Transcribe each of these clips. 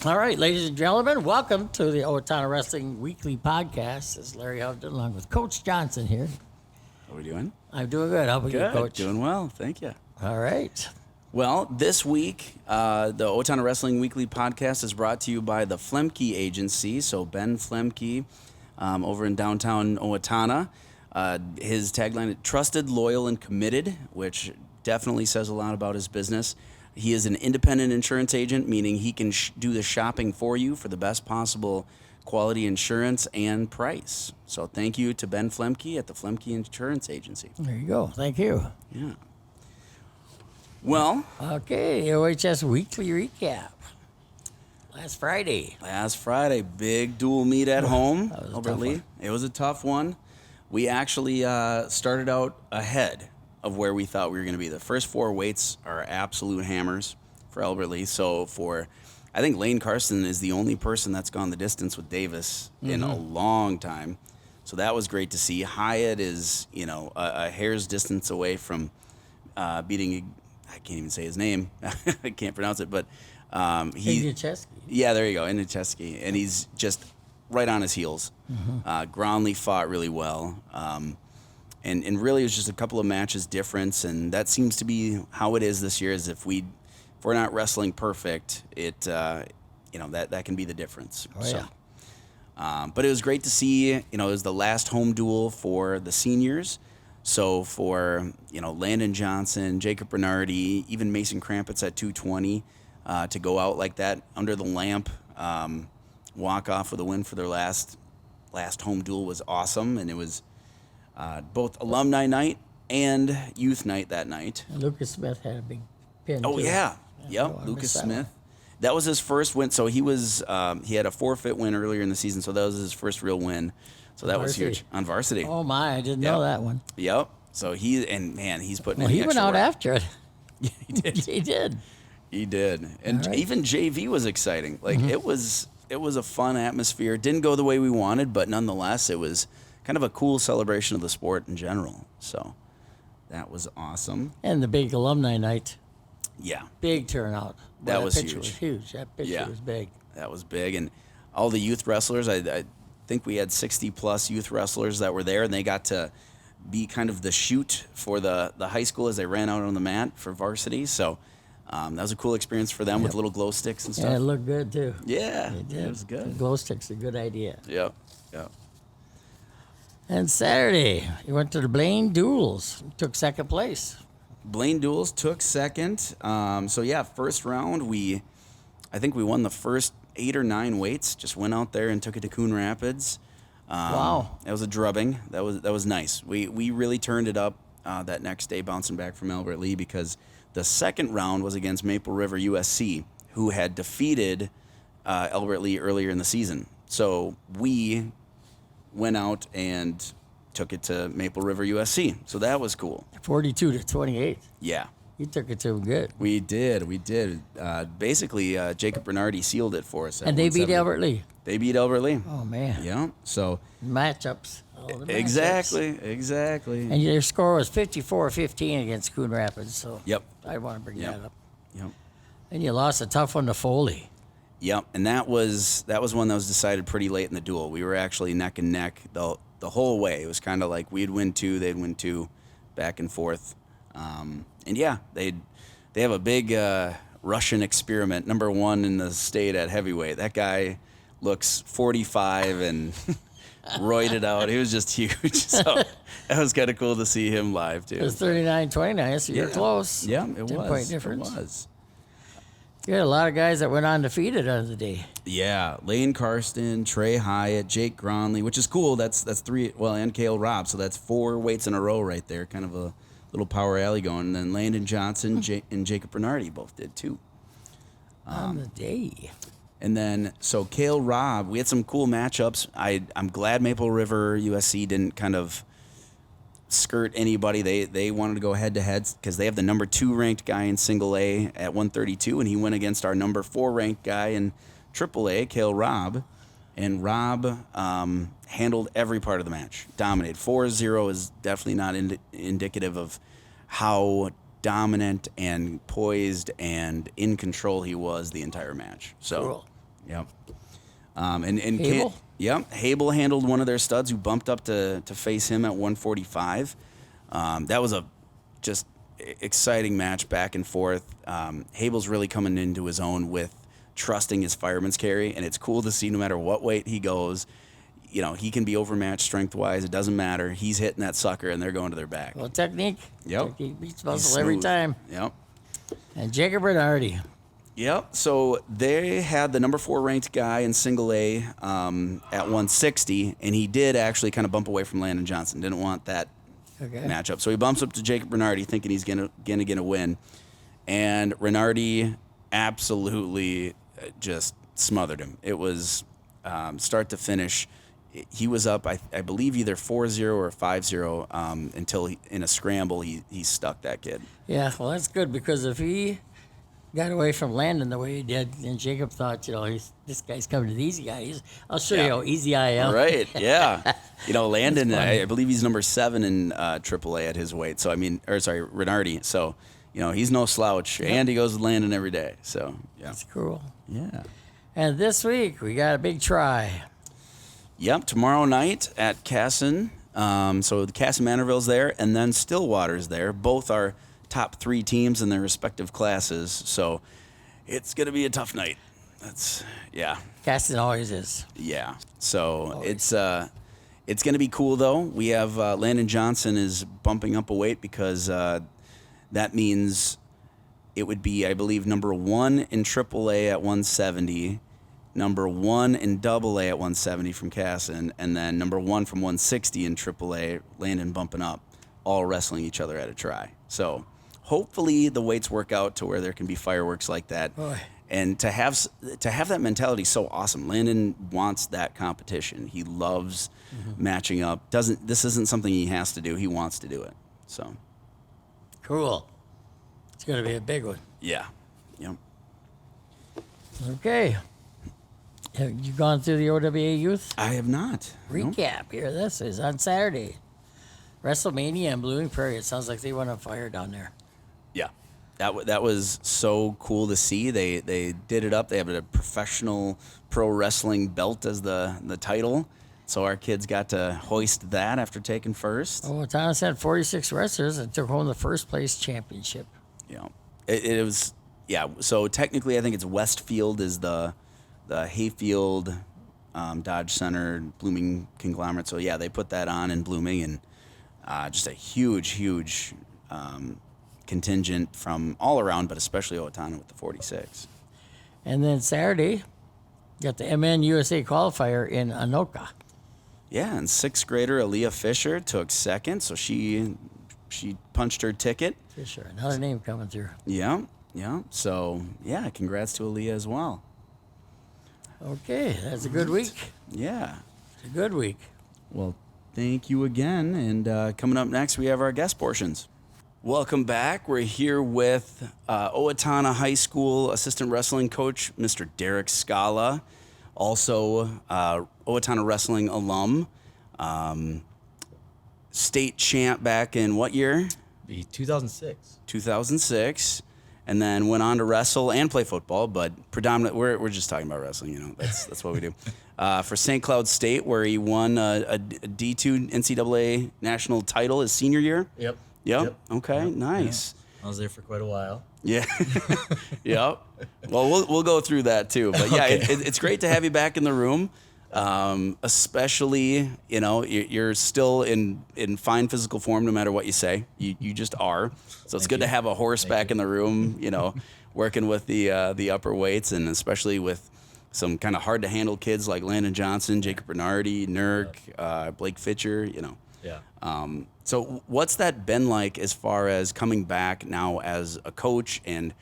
All right, ladies and gentlemen, welcome to the Owatonna Wrestling Weekly Podcast. This is Larry Hovden along with Coach Johnson here. How are we doing? I'm doing good. How about you, Good. Coach? Doing well. Thank you. All right. Well, this week, the Owatonna Wrestling Weekly Podcast is brought to you by the Flemke Agency. So Ben Flemke over in downtown Owatonna. His tagline, trusted, loyal, and committed, which definitely says a lot about his business. He is an independent insurance agent, meaning he can do the shopping for you for the best possible quality insurance and price. So thank you to Ben Flemke at the Flemke Insurance Agency. There you go. Thank you. Yeah. Well. Okay, OHS Weekly Recap. Last Friday, big dual meet at home. That was a over tough Lee. one. It was a tough one. We actually started out ahead of where we thought we were going to be. The first four weights are absolute hammers for Albert Lee. So I think Lane Karsten is the only person that's gone the distance with Davis in a long time. So that was great to see. Hiatt is, a hair's distance away from beating, I can't even say his name. I can't pronounce it, but Inicheski. yeah, there you go, Inicheski. And he's just right on his heels. Gronli fought really well. And really, it was just a couple of matches difference, and that seems to be how it is this year. Is if we're not wrestling perfect, that can be the difference. Oh, yeah. But it was great to see. It was the last home duel for the seniors. So for Landon Johnson, Jacob Reinardy, even Mason Krampitz at 220, to go out like that under the lamp, walk off with a win for their last home duel was awesome, and it was. Both Alumni Night and Youth Night that night. And Lucas Smith had a big pin, Oh, too. yeah. Yep, Oh, I Lucas missed that Smith. one. That was his first win. So he was he had a forfeit win earlier in the season, so that was his first real win. So that was Varsity. huge. On varsity. Oh, my. I didn't know that one. Yep. So he's putting Well, in he the went extra out work. after it. Yeah, he did. He did. He did. And All right. even JV was exciting. Like it was a fun atmosphere. Didn't go the way we wanted, but nonetheless it was kind of a cool celebration of the sport in general. So that was awesome. And the big alumni night. Yeah. Big turnout. That was picture huge. was huge. That picture Yeah. was big. That was big. And all the youth wrestlers, I think we had 60 plus youth wrestlers that were there, and they got to be kind of the shoot for the high school as they ran out on the mat for varsity. So that was a cool experience for them with little glow sticks and stuff. Yeah, it looked good, too. Yeah, It did. it was The good. glow sticks are a good idea. Yep. And Saturday, you went to the Blaine Duels. Took second place. Blaine Duels took second. First round, I think we won the first 8 or 9 weights. Just went out there and took it to Coon Rapids. Wow. That was a drubbing. That was nice. We really turned it up that next day, bouncing back from Albert Lee, because the second round was against Maple River USC, who had defeated Albert Lee earlier in the season. So we went out and took it to Maple River USC. So that was cool. 42-28. Yeah. You took it to them good. We did. Basically, Jacob Reinardy sealed it for us. And they beat Albert Lee. They beat Albert Lee. Oh, man. Yeah. So Matchups. All the matchups. exactly. And your score was 54-15 against Coon Rapids. So Yep. I want to bring Yep. that up. Yep. And you lost a tough one to Foley. Yep. And that was one that was decided pretty late in the duel. We were actually neck and neck the whole way. It was kind of like we'd win 2, they'd win 2, back and forth. They have a big Russian experiment, number 1 in the state at heavyweight. That guy looks 45 and roided out. He was just huge. So that was kind of cool to see him live too. It was 39-29, so you're close. Yeah, it 10 was. point difference. It was. You had a lot of guys that went undefeated on the day. Yeah, Lane Karsten, Trey Hiatt, Jake Gronli, which is cool. That's 3. Well, and Cael Robb. So that's 4 weights in a row right there. Kind of a little power alley going. And then Landon Johnson and Jacob Reinardy both did too. On the day. And then, so Cael Robb, we had some cool matchups. I'm glad Maple River USC didn't kind of skirt anybody. They wanted to go head-to-head because they have the number 2 ranked guy in single A at 132, and he went against our number 4 ranked guy in triple A, Cael Robb. And Robb handled every part of the match, dominated. 4-0 is definitely not indicative of how dominant and poised and in control he was the entire match. So Cool. Yep. And Hable? Hable handled one of their studs who bumped up to face him at 145. That was a just exciting match back and forth. Hable's really coming into his own with trusting his fireman's carry, and it's cool to see no matter what weight he goes, he can be overmatched strength-wise. It doesn't matter. He's hitting that sucker, and they're going to their back. Well, technique. Yep. Technique beats muscle every time. Yep. And Jacob Reinardy. Yep. So they had the number 4 ranked guy in single A at 160, and he did actually kind of bump away from Landon Johnson. Didn't want that matchup. So he bumps up to Jacob Reinardy thinking he's gonna get a win. And Reinardy absolutely just smothered him. It was start to finish. He was up, I believe, either 4-0 or 5-0 until in a scramble he stuck that kid. Yeah, well, that's good because if he got away from Landon the way he did, and Jacob thought, this guy's coming to the easy guy. He's, I'll show you how easy I am. Right, yeah. Landon, I believe he's number 7 in AAA at his weight. So, Reinardy. So, he's no slouch. Yep. And he goes with Landon every day. So, yeah. That's cool. Yeah. And this week, we got a big try. Yep, tomorrow night at Casson. So the Casson Manorville's there, and then Stillwater's there. Both are top 3 teams in their respective classes. So it's going to be a tough night. Casson always is. Yeah. So always. It's going to be cool, though. We have Landon Johnson is bumping up a weight because that means it would be, I believe, number 1 in AAA at 170, number 1 in AA at 170 from Casson, and then number 1 from 160 in AAA, Landon bumping up, all wrestling each other at a try. So hopefully the weights work out to where there can be fireworks like that. Boy. And to have that mentality is so awesome. Landon wants that competition. He loves matching up. This isn't something he has to do. He wants to do it. So cool. It's going to be a big one. yeah. Yep. Okay. Have you gone through the OWA Youth? I have not. Recap. Here, this is on Saturday. WrestleMania in Blooming Prairie. It sounds like they went on fire down there. Yeah. That was so cool to see. They did it up. They have a professional pro wrestling belt as the title. So our kids got to hoist that after taking first. Owatonna had 46 wrestlers and took home the first place championship. Yeah. It was, yeah. So technically I think it's Westfield is the Hayfield Dodge Center Blooming conglomerate. So yeah, they put that on in Blooming, and just a huge contingent from all around, but especially Owatonna with the 46. And then Saturday, got the MN USA qualifier in Anoka. Yeah, and 6th grader Aaliyah Fisher took 2nd, so she punched her ticket. Fisher, another name coming through. Yeah. So yeah, congrats to Aaliyah as well. Okay, that's a good week. Yeah. It's a good week. Well, thank you again. And coming up next, we have our guest portions. Welcome back. We're here with Owatonna High School assistant wrestling coach, Mr. Derek Skala, also Owatonna wrestling alum, state champ back in what year? 2006. 2006. And then went on to wrestle and play football, but predominantly we're just talking about wrestling. That's what we do. For St. Cloud State, where he won a D2 NCAA national title his senior year. Yep. Okay. Yep. Nice. Yeah. I was there for quite a while. Yeah. Yep. Well, we'll go through that too. But yeah, Okay. it's great to have you back in the room. Especially, you're still in fine physical form no matter what you say. You just are. So it's good to have a horse back in the room, working with the upper weights, and especially with some kind of hard to handle kids like Landon Johnson, Jacob Reinardy, Nurk, Blake Fitcher, Yeah. So what's that been like as far as coming back now as a coach? And,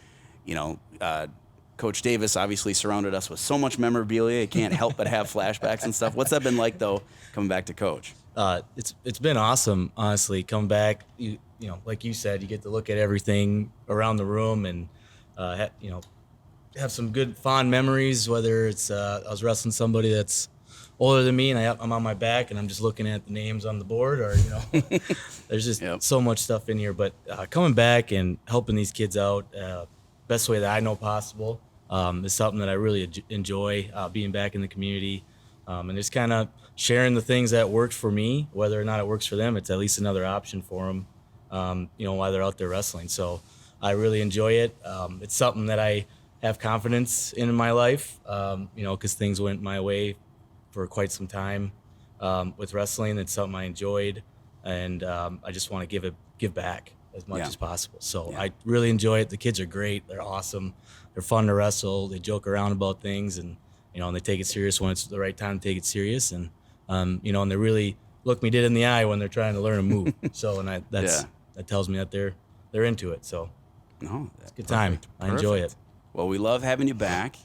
Coach Davis obviously surrounded us with so much memorabilia. You can't help but have flashbacks and stuff. What's that been like, though, coming back to coach? It's been awesome, honestly. Coming back, you like you said, you get to look at everything around the room and, have some good fond memories. Whether it's I was wrestling somebody that's older than me and I'm on my back and I'm just looking at the names on the board, or there's just so much stuff in here. But coming back and helping these kids out, best way that I know possible. is something that I really enjoy, being back in the community, and just kind of sharing the things that worked for me. Whether or not it works for them, it's at least another option for them, while they're out there wrestling. So I really enjoy it. It's something that I have confidence in my life, because things went my way for quite some time with wrestling. It's something I enjoyed, and I just want to give back as much as possible. So I really enjoy it. The kids are great. They're awesome. They're fun to wrestle. They joke around about things, and and they take it serious when it's the right time to take it serious. And and they really look me dead in the eye when they're trying to learn a move. So that tells me that they're into it. So it's a good time. I enjoy it. Well, we love having you back.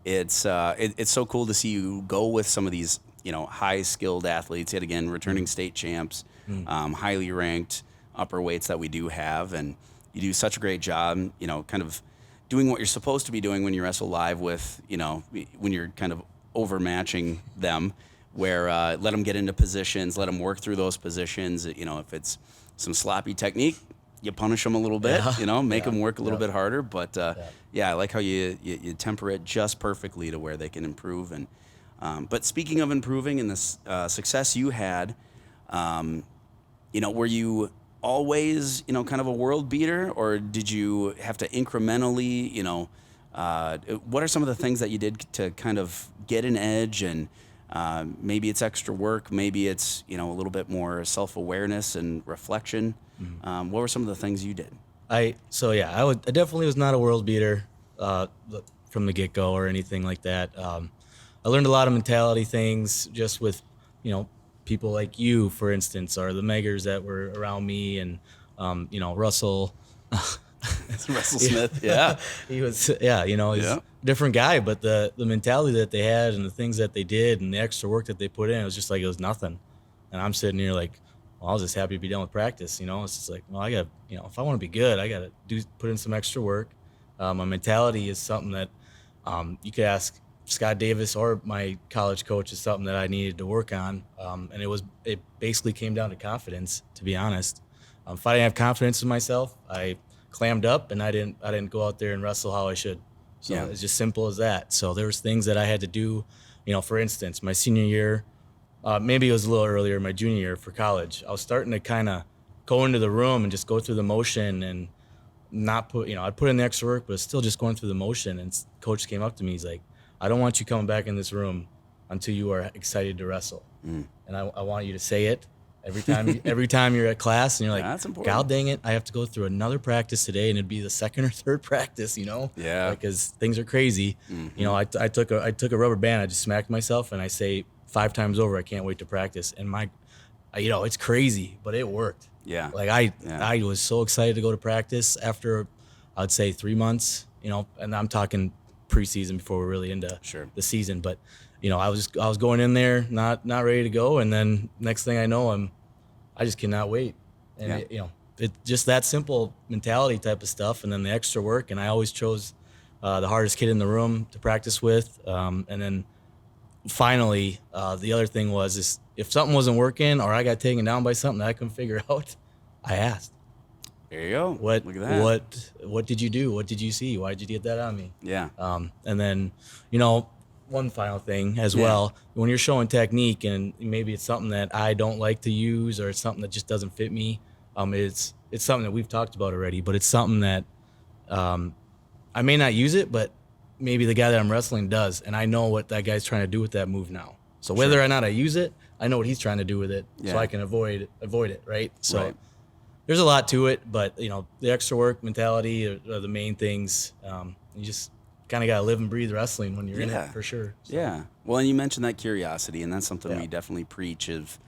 It's so cool to see you go with some of these high skilled athletes. Yet again, returning state champs, highly ranked upper weights that we do have, and you do such a great job. Kind of doing what you're supposed to be doing when you wrestle live with when you're kind of overmatching them. Where let them get into positions, let them work through those positions. If it's some sloppy technique, you punish them a little bit. Make them work a little bit harder. But I like how you temper it just perfectly to where they can improve. And but speaking of improving and this success you had, were you always kind of a world beater, or did you have to incrementally what are some of the things that you did to kind of get an edge? And maybe it's extra work, maybe it's a little bit more self-awareness and reflection. What were some of the things you did? I definitely was not a world beater from the get-go or anything like that. I learned a lot of mentality things just with people like you, for instance, or the Meggers that were around me, and Russell. Russell Smith, yeah. He was, he's a different guy, but the mentality that they had and the things that they did and the extra work that they put in, it was just like it was nothing. And I'm sitting here like, well, I was just happy to be done with practice. It's just like, well, I got, if I want to be good, I got to put in some extra work. My mentality is something that you could ask Scott Davis or my college coach, is something that I needed to work on. And it basically came down to confidence, to be honest. If I didn't have confidence in myself, I clammed up and I didn't go out there and wrestle how I should. So it's just simple as that. So there was things that I had to do, for instance, my senior year, maybe it was a little earlier, my junior year for college, I was starting to kind of go into the room and just go through the motion and not put, I'd put in the extra work, but still just going through the motion. And coach came up to me, he's like, I don't want you coming back in this room until you are excited to wrestle. And I want you to say it every time you're at class, and you're like, that's important. God dang it, I have to go through another practice today, and it'd be the second or third practice, because things are crazy. I took a rubber band, I just smacked myself, and I say 5 times over, I can't wait to practice. And it's crazy, but it worked. Yeah. Like I was so excited to go to practice after, I'd say 3 months, and I'm talking preseason before we're really into the season, but I was going in there not ready to go, and then next thing I know, I just cannot wait. And it's just that simple mentality type of stuff, and then the extra work. And I always chose the hardest kid in the room to practice with. And then finally, the other thing was if something wasn't working or I got taken down by something that I couldn't figure out, I asked. There you go. Look at that. What did you do? What did you see? Why did you get that on me? Yeah. And then, one final thing as well, when you're showing technique and maybe it's something that I don't like to use or it's something that just doesn't fit me, it's something that we've talked about already, but it's something that I may not use it, but maybe the guy that I'm wrestling does, and I know what that guy's trying to do with that move now. So whether or not I use it, I know what he's trying to do with it, so I can avoid it, right? So there's a lot to it, but the extra work mentality are the main things. You just kind of got to live and breathe wrestling when you're in it, for sure. So. Yeah. Well, and you mentioned that curiosity, and that's something we definitely preach of,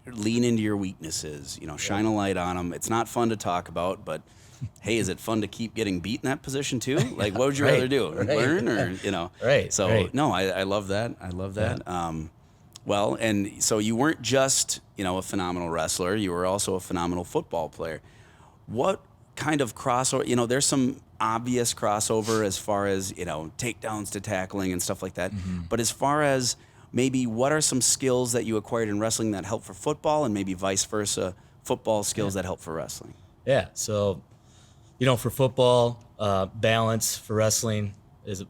lean into your weaknesses, shine a light on them. It's not fun to talk about, but hey, is it fun to keep getting beat in that position too? Like, what would you rather do? Learn or, Right. So, no, I love that. I love that. Yeah. Well, and so you weren't just, a phenomenal wrestler. You were also a phenomenal football player. What kind of crossover, there's some obvious crossover as far as, takedowns to tackling and stuff like that. Mm-hmm. But as far as maybe what are some skills that you acquired in wrestling that help for football, and maybe vice versa, football skills that help for wrestling? Yeah. So, for football, balance for wrestling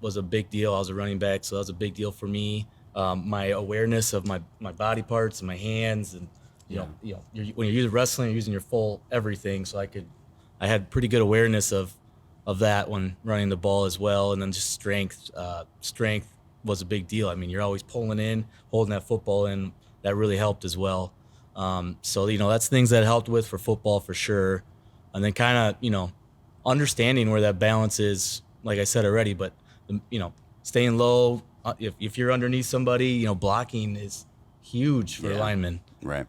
was a big deal. I was a running back, so that was a big deal for me. My awareness of my body parts and my hands, and when you're using wrestling, you're using your full everything. So I had pretty good awareness of that when running the ball as well, and then just strength. Strength was a big deal. I mean, you're always pulling in, holding that football in. That really helped as well. So that's things that helped with for football for sure, and then kind of understanding where that balance is, like I said already. But staying low. If you're underneath somebody, blocking is huge for linemen. Right.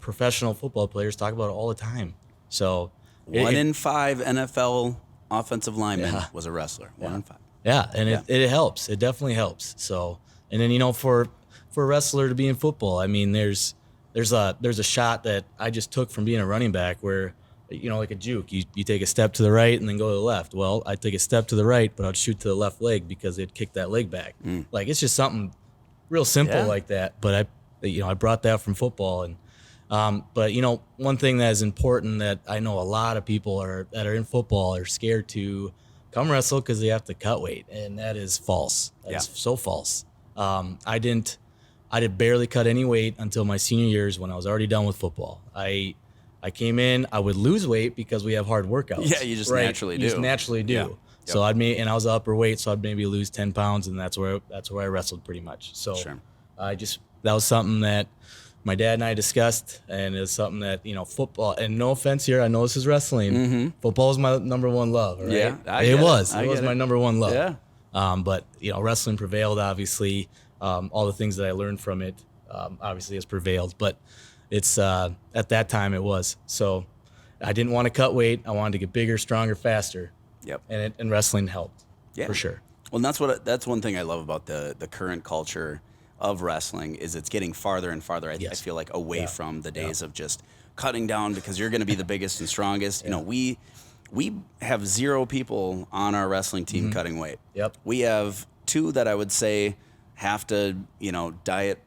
Professional football players talk about it all the time. So 1 in 5 NFL offensive linemen was a wrestler. 1 in 5. Yeah, and it helps. It definitely helps. So, and then for a wrestler to be in football, I mean, there's a shot that I just took from being a running back where, like a juke, you take a step to the right and then go to the left. Well, I take a step to the right, but I'd shoot to the left leg because it'd kick that leg back. Like, it's just something real simple like that. But I brought that from football. And but one thing that is important that I know a lot of people that are in football are scared to come wrestle because they have to cut weight, and that is false. That's so false. I did barely cut any weight until my senior years when I was already done with football. I came in, I would lose weight because we have hard workouts. Yeah, you just naturally do. You just naturally do. Yeah. Yep. So and I was upper weight, so I'd maybe lose 10 pounds, and that's where I wrestled pretty much. So Sure. that was something that my dad and I discussed, and it's something that football. And no offense here, I know this is wrestling. Football is my number one love. Right? Yeah, it was my number one love. Yeah. But wrestling prevailed. Obviously, all the things that I learned from it obviously has prevailed. But it's at that time it was. So I didn't want to cut weight. I wanted to get bigger, stronger, faster. Yep. And wrestling helped. Yeah. For sure. Well, and that's one thing I love about the current culture of wrestling is it's getting farther and farther. I feel like away from the days of just cutting down because you're going to be the biggest and strongest. We have 0 people on our wrestling team cutting weight. Yep. We have 2 that I would say have to diet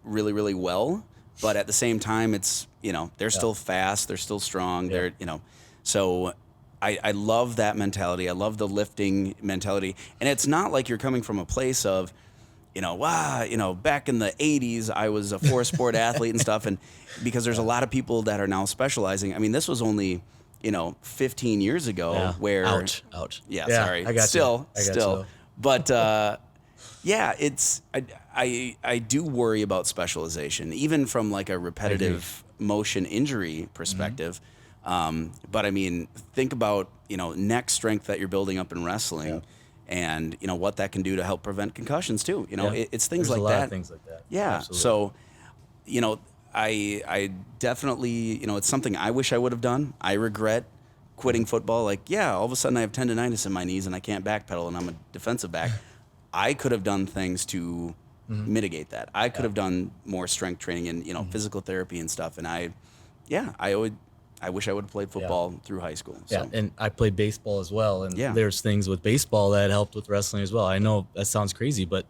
really, really well, but at the same time it's they're still fast, they're still strong, they're so I love that mentality. I love the lifting mentality, and it's not like you're coming from a place of back in the 80s, I was a 4-sport athlete and stuff. And because there's a lot of people that are now specializing. I mean, this was only, 15 years ago where. Ouch. Yeah, sorry. I got still. you. But, it's, I do worry about specialization, even from like a repetitive motion injury perspective. But I mean, think about, neck strength that you're building up in wrestling. Yeah. And what that can do to help prevent concussions too. It's things There's like a lot that. Of things like that. Yeah. Absolutely. So, I definitely, it's something I wish I would have done. I regret quitting football. Like, all of a sudden I have tendonitis in my knees and I can't backpedal and I'm a defensive back. I could have done things to mitigate that. I could have done more strength training and physical therapy and stuff. And I wish I would have played football through high school. So. Yeah, and I played baseball as well. And there's things with baseball that helped with wrestling as well. I know that sounds crazy, but,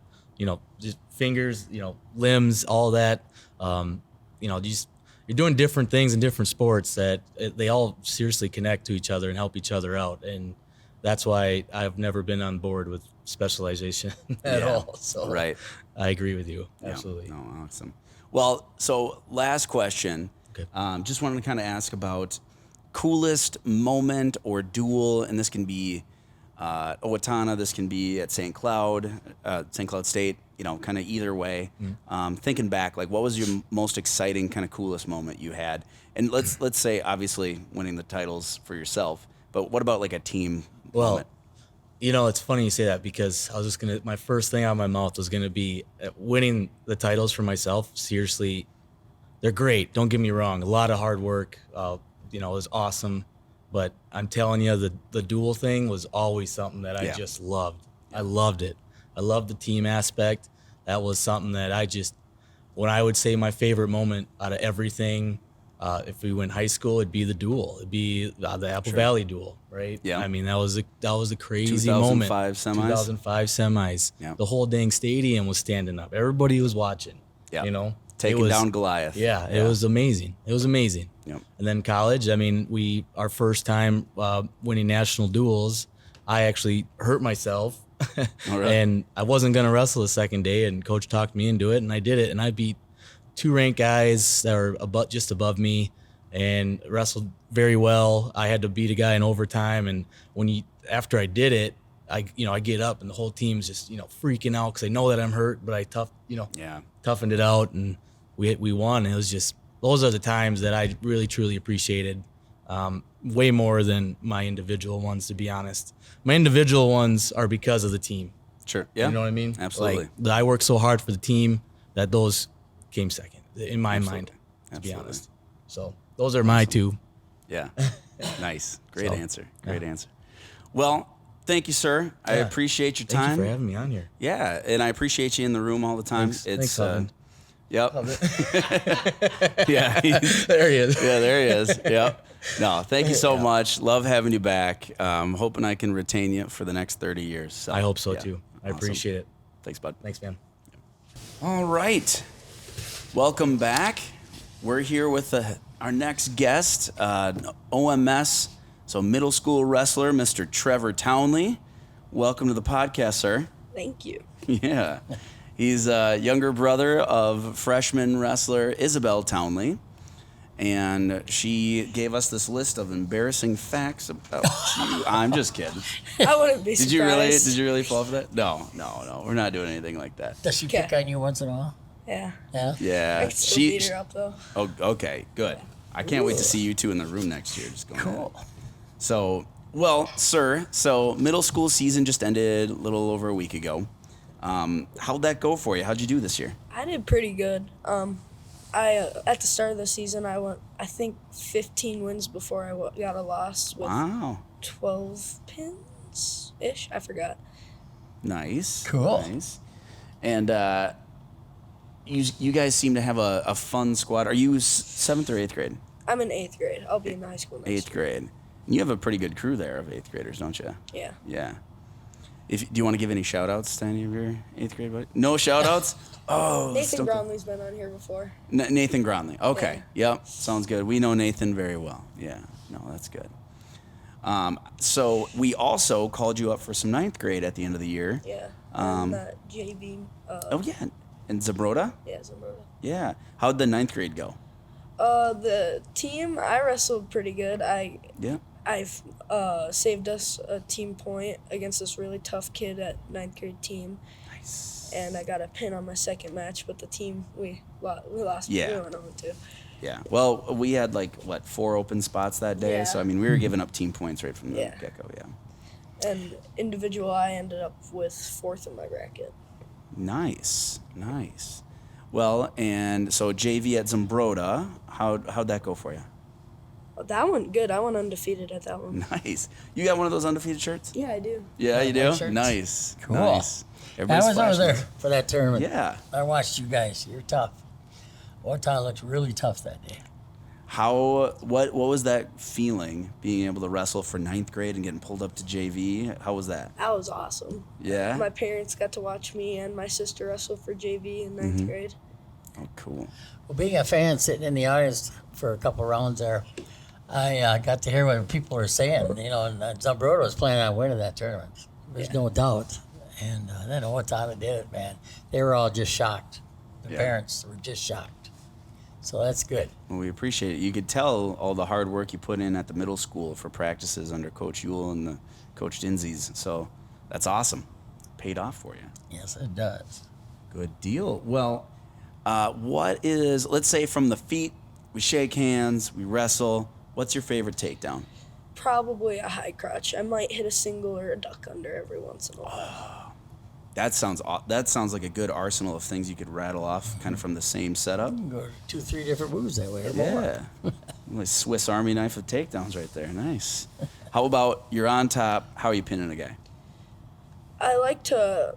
just fingers, limbs, all that, you're doing different things in different sports that they all seriously connect to each other and help each other out. And that's why I've never been on board with specialization at all. So right. I agree with you. Absolutely. No, awesome. Well, so last question. Okay. Just wanted to kind of ask about coolest moment or duel, and this can be Owatonna, this can be at St. Cloud State, kind of either way. Thinking back, like what was your most exciting, kind of coolest moment you had? And let's say obviously winning the titles for yourself, but what about like a team moment? It's funny you say that because I was just my first thing out of my mouth was gonna be winning the titles for myself. Seriously. They're great. Don't get me wrong. A lot of hard work. It was awesome. But I'm telling you, the duel thing was always something that I just loved. I loved it. I loved the team aspect. That was something that when I would say my favorite moment out of everything, if we went high school, it'd be the duel. It'd be the Apple Valley duel, right? Yeah. I mean, that was a crazy moment. 2005 semis. Yeah. The whole dang stadium was standing up. Everybody was watching. Yeah. Taking down Goliath. Yeah, it was amazing. It was amazing. Yep. And then college, I mean, our first time winning national duels, I actually hurt myself, right. and I wasn't gonna wrestle the second day. And coach talked me into it, and I did it. And I beat 2 ranked guys that were just above me, and wrestled very well. I had to beat a guy in overtime, and after I did it, I get up and the whole team's just freaking out because they know that I'm hurt, but I toughened it out, and we won. It was just, those are the times that I really truly appreciated, way more than my individual ones, to be honest. My individual ones are because of the team. Sure. Yeah. You know what I mean? Absolutely. Like, I worked so hard for the team that those came second in my mind, to be Absolutely. honest. So those are my 2. Yeah. Nice. Great So, answer. Great answer. Well, thank you, sir. I appreciate your time. Thank you for having me on here. Yeah, and I appreciate you in the room all the time. Thanks, It's yep. Yeah, he's- there he is. Yeah, there he is. Yep. No, thank you so much. Love having you back. Hoping I can retain you for the next 30 years. So, I hope so yeah. too. I Awesome. appreciate it. Thanks, bud. Thanks, man. All right. Welcome back. We're here with our next guest, OMS, so middle school wrestler, Mr. Trevor Townley. Welcome to the podcast, sir. Thank you. Yeah. He's a younger brother of freshman wrestler Isabel Townley. And she gave us this list of embarrassing facts about you. I'm just kidding. I wouldn't be surprised. Did you really fall for that? No. We're not doing anything like that. Does she pick on you once in a while? Yeah. Yeah. Yeah. I can still beat her up, though. Oh, okay, good. I can't wait to see you two in the room next year. Just going Cool. So, well, sir, middle school season just ended a little over a week ago. How'd that go for you? How'd you do this year? I did pretty good. At the start of the season, I went, I think, 15 wins before I got a loss with Wow. 12 pins-ish. I forgot. Nice. Cool. Nice. And you guys seem to have a fun squad. Are you 7th or 8th grade? I'm in 8th grade. I'll be in high school next 8th grade. And you have a pretty good crew there of 8th graders, don't you? year. Yeah. Do you want to give any shout-outs to any of your 8th grade buddies? No shout-outs? Oh. Yeah. Nathan still- Gronli's been on here before. Nathan Gronli. Okay. Yep. Sounds good. We know Nathan very well. Yeah. No, that's good. So we also called you up for some 9th grade at the end of the year. Yeah. Um, And that JV. Oh, yeah. And Zabrota? Yeah, Zambrota. Yeah. How'd the 9th grade go? The team, I wrestled pretty good. Yeah. I've saved us a team point against this really tough kid at 9th grade team. Nice. And I got a pin on my second match, but the team, we lost. Yeah. We went on to. Yeah. Well, we had 4 open spots that day. Yeah. So, I mean, we were giving up team points right from the Yeah. get-go. Yeah. And individual, I ended up with 4th in my bracket. Nice. Nice. Well, and so JV at Zambrota, how'd that go for you? Oh, that went good. I went undefeated at that one. Nice. You got one of those undefeated shirts? Yeah, I do. Yeah, you do? Nice shirts. Nice. Cool. Nice. I Everybody's was over flashing there those. for that tournament. Yeah. I watched you guys. You're tough. Owatonna looked really tough that day. What was that feeling, being able to wrestle for 9th grade and getting pulled up to JV? How was that? That was awesome. Yeah? My parents got to watch me and my sister wrestle for JV in 9th grade. Oh, cool. Well, being a fan sitting in the audience for a couple rounds there, I got to hear what people were saying. You know, and Zambrota was planning on winning that tournament. There's no doubt. And then Owatonna did it, man. They were all just shocked. The Yeah. parents were just shocked. So that's good. Well, we appreciate it. You could tell all the hard work you put in at the middle school for practices under Coach Ewell and Coach Dinsies. So that's awesome. Paid off for you. Yes, it does. Good deal. Well, let's say from the feet, we shake hands, we wrestle. What's your favorite takedown? Probably a high crotch. I might hit a single or a duck under every once in a while. That sounds like a good arsenal of things you could rattle off kind of from the same setup. You can go 2-3 different moves that way or more. Yeah. Like Swiss Army knife of takedowns right there. Nice. How about you're on top, how are you pinning a guy? I like to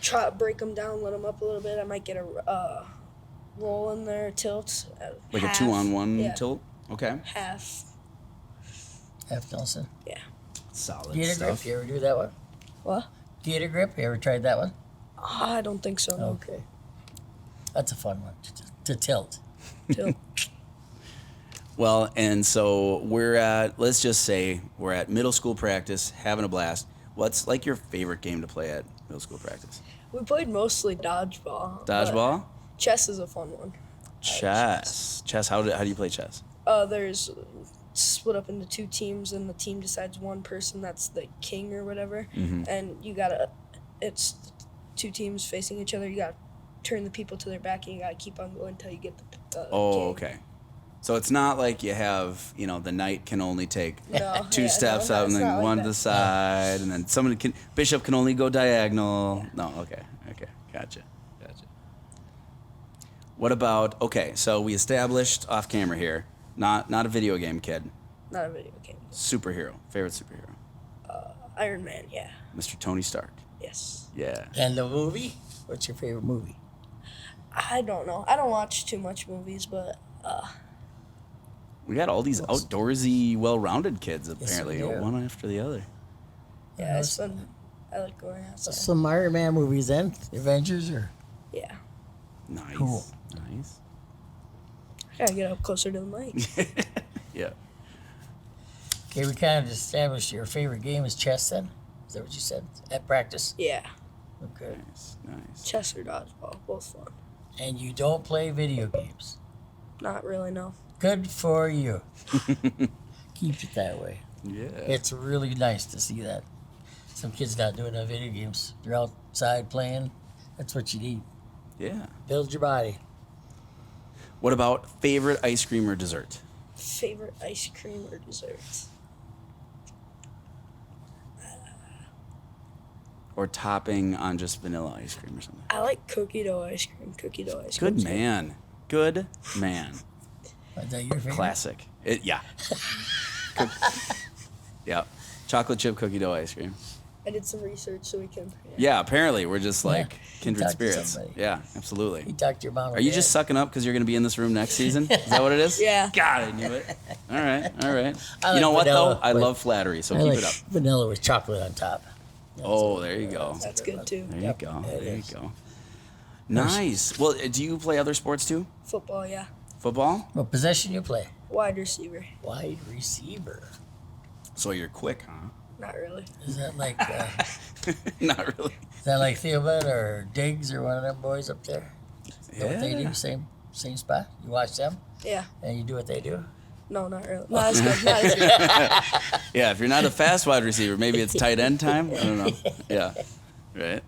try to break them down, let them up a little bit. I might get a roll in there, tilt. Like half. a 2-on-1 Yeah. tilt? Okay. Half. F. Nelson. Yeah. Solid Theater grip, stuff. you ever do that one? What? Theater grip, you ever tried that one? I don't think so. No. Okay. That's a fun one to tilt. Tilt. Well, and so let's just say we're at middle school practice, having a blast. What's like your favorite game to play at middle school practice? We played mostly dodgeball. Dodgeball? Chess is a fun one. Chess. Chess, how do you play chess? There's split up into 2 teams, and the team decides one person that's the king or whatever. Mm-hmm. And it's 2 teams facing each other. You gotta turn the people to their back, and you gotta keep on going until you get the king. Okay. So it's not like you have, the knight can only take No, 2 steps out and it's then not like one to that. the side, and then bishop can only go diagonal. No, okay, gotcha. What about, so we established off camera here, not a video game kid, Not a video game. superhero, favorite superhero, Iron Man, yeah. Mr. Tony Stark. Yes. Yeah. And the movie? What's your favorite movie? I don't know. I don't watch too much movies, but We got all these outdoorsy, well-rounded kids apparently, we do. one after the other. yeah, it's fun. I like going outside. Some Iron Man movies then? Avengers or? Yeah. Nice. Cool. Nice. I gotta get up closer to the mic. Yeah. Okay, we kind of established your favorite game is chess then? Is that what you said at practice? Yeah. Okay. Nice. Chess or dodgeball, both fun. And you don't play video games. Not really, no. Good for you. Keep it that way. Yeah. It's really nice to see that. Some kids not doing no video games. They're outside playing. That's what you need. Yeah. Build your body. What about favorite ice cream or dessert? Favorite ice cream or dessert? Or topping on just vanilla ice cream or something? I like cookie dough ice cream. Cookie dough ice Good cream. man. Good man. Is that your favorite? Classic. Yeah. Yeah. Chocolate chip cookie dough ice cream. I did some research so we can. Yeah, apparently we're just like kindred Talk to spirits. somebody. Yeah, absolutely. You talk to your mom. or Are you dad. just sucking up because you're going to be in this room next season? Is that what it is? Yeah. God, I knew it. All right. I You know like what, though? vanilla, I but love flattery, so I keep like it up. vanilla with chocolate on top. Oh, there you go. That's good too. There Yep, you go. it There you is. go. Nice. Well, do you play other sports too? Football, yeah. Football? What possession you play? Wide receiver. Wide receiver. So you're quick, huh? Not really. Is that like Not really. is that like Theobald or Diggs or one of them boys up there? Is that what they Yeah. do? Same spot? You watch them Yeah. and you do what they do? No, not really. Not as good. Not as good. Yeah, if you're not a fast wide receiver, maybe it's tight end time. I don't know. Yeah. Right.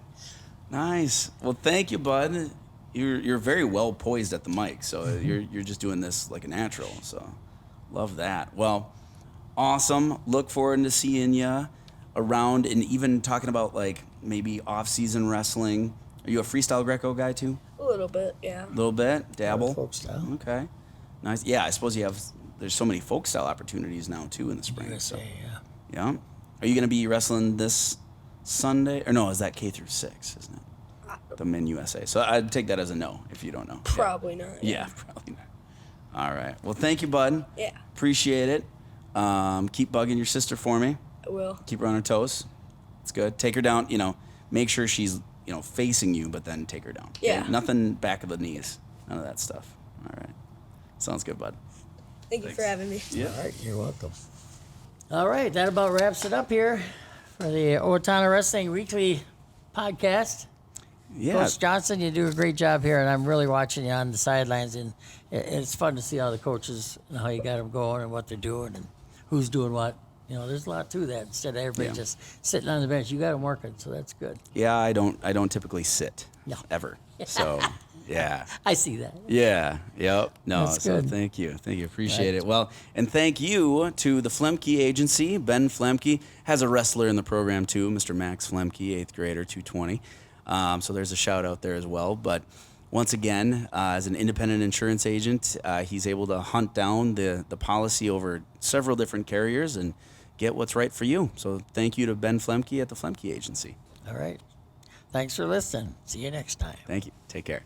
Nice. Well, thank you, bud. You're very well poised at the mic, so you're just doing this like a natural. So, love that. Well, awesome. Look forward to seeing you around and even talking about like maybe off-season wrestling. Are you a freestyle Greco guy too? A little bit, yeah. A little bit, dabble. Folk style. Okay. Nice. Yeah, I suppose you have. There's so many folk style opportunities now too in the spring. USA, So yeah. yeah. Are you gonna be wrestling this Sunday? Or no, is that K through 6, isn't it? The Men USA. So I'd take that as a no if you don't know. Probably not. Yeah, probably not. All right. Well, thank you, bud. Yeah. Appreciate it. Keep bugging your sister for me. I will. Keep her on her toes. It's good. Take her down. Make sure she's facing you, but then take her down. Okay? Yeah. Nothing back of the knees. None of that stuff. All right. Sounds good, bud. Thank you for having me. Yeah. All right, you're welcome. All right, that about wraps it up here for the Owatonna Wrestling Weekly podcast. Yeah. Coach Johnson, you do a great job here, and I'm really watching you on the sidelines, and it's fun to see all the coaches and how you got them going and what they're doing and who's doing what. There's a lot to that. Instead of everybody just sitting on the bench, you got them working, so that's good. Yeah, I don't typically sit. No. Ever. So, yeah. I see that. Yeah. Yep. No. That's so good. thank you. Appreciate it. Well, and thank you to the Flemke Agency. Ben Flemke has a wrestler in the program too, Mr. Max Flemke, 8th grader, 220. So there's a shout out there as well. But once again, as an independent insurance agent, he's able to hunt down the policy over several different carriers and get what's right for you. So thank you to Ben Flemke at the Flemke Agency. All right. Thanks for listening. See you next time. Thank you. Take care.